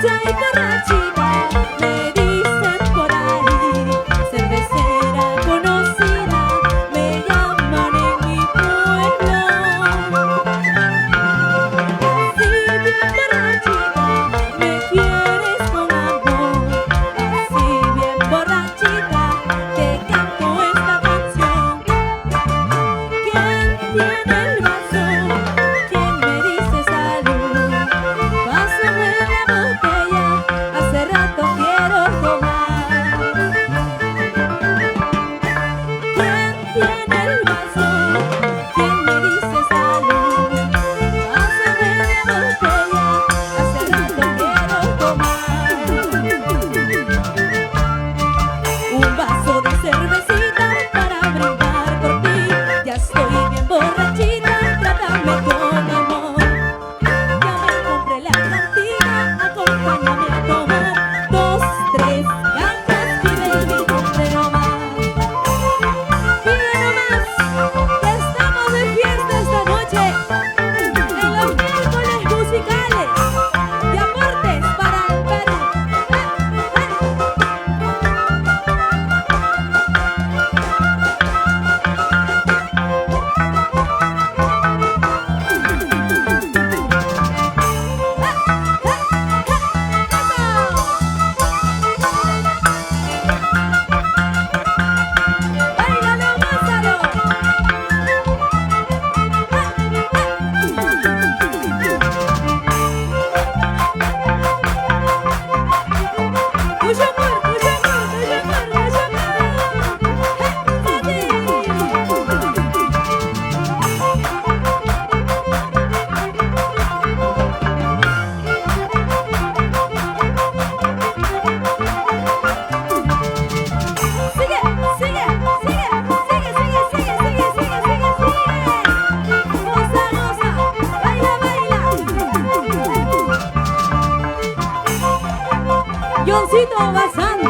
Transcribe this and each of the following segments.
y borrachita, me dicen por ahí, cervecera conocida, me llaman en mi pueblo. Así bien borrachita, me quieres con amor, así bien borrachita, te canto esta canción. ¿Quién tiene el vaso? ¿Quién me dice salud? Pásame la botella, hace rato quiero tomar. ¿Quién tiene el vaso? ¿Quién me dice salud? Pásame la botella, hace rato quiero tomar. Un vaso de cervecita para brindar por ti. Ya estoy bien borrachita, trátame con amor. Ya me compré la cantina, acompáñame a tomar 2, 3 cajas, pide el nombre nomás. Pide nomás, que estamos de fiesta esta noche en los miércoles musicales y aportes para el Perú. ¡Báilalo, gózalo! ¡Mucho amor, mucho amor, mucho amor, mucho Sigue, sigue, sigue, sigue, sigue, sigue, sigue, sigue, sigue, sigue. Goza, goza, baila, baila. Johncito Bazán.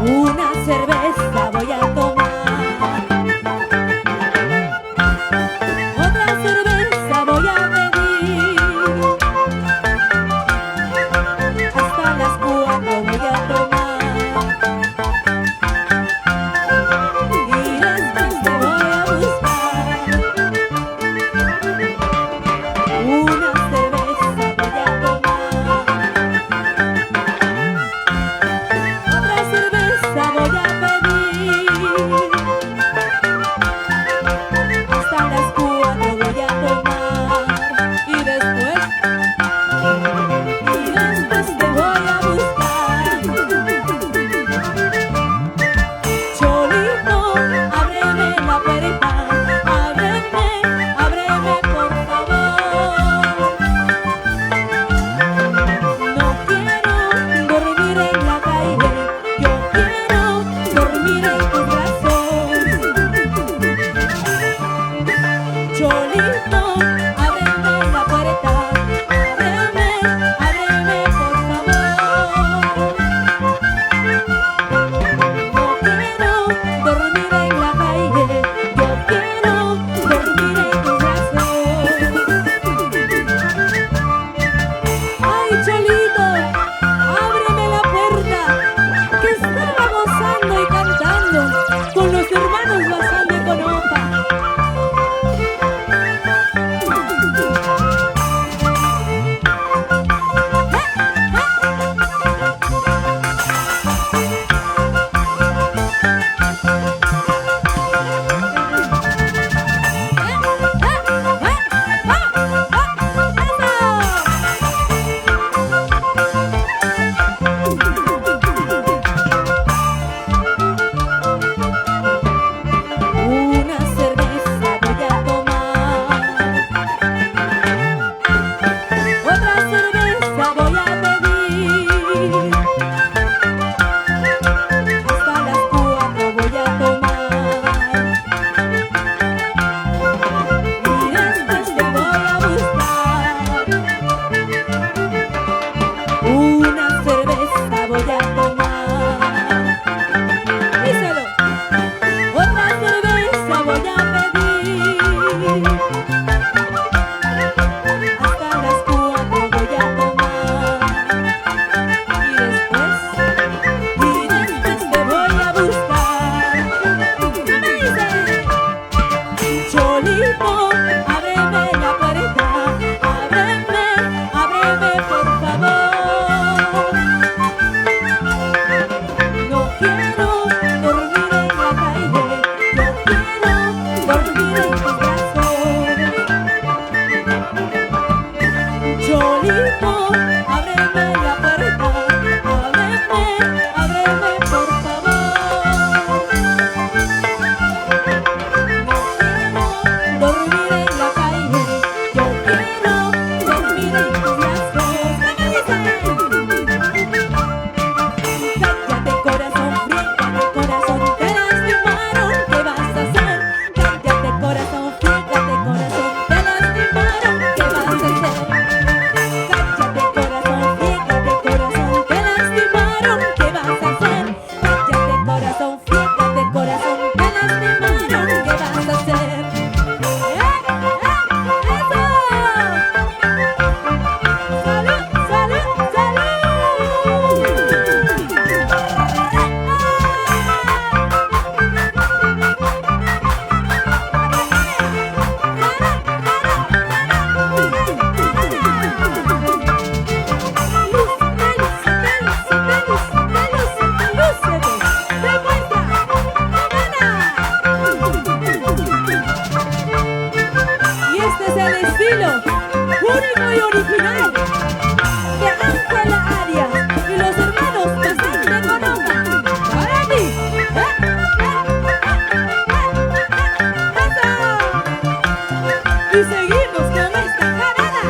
Una cerveza voy a tomar, otra cerveza voy a pedir, hasta las 4 voy a tomar, y después te voy a buscar. original de Ángela Arias y los hermanos Vicente Coronga. Para ti. ¡Eso! Y seguimos con esta jarana.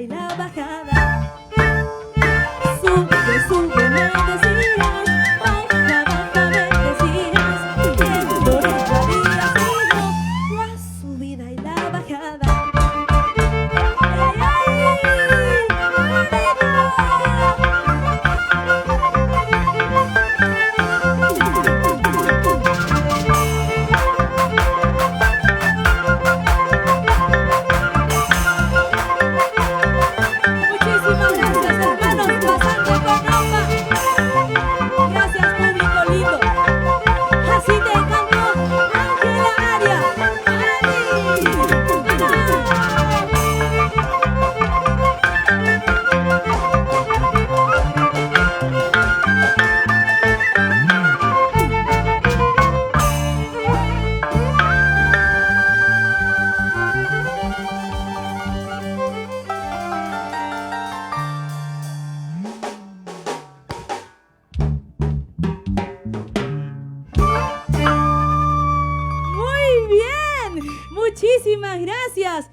y la bajada. Sube, sube, me decías, baja, baja, me decías, en Florida había sido la subida y la bajada. ¡Ay, ay! Muchísimas gracias, hermanos, pasando con alma. Gracias, público lindo. Así te cantó Ángela Arias. ¡Para Muy bien, muchísimas gracias.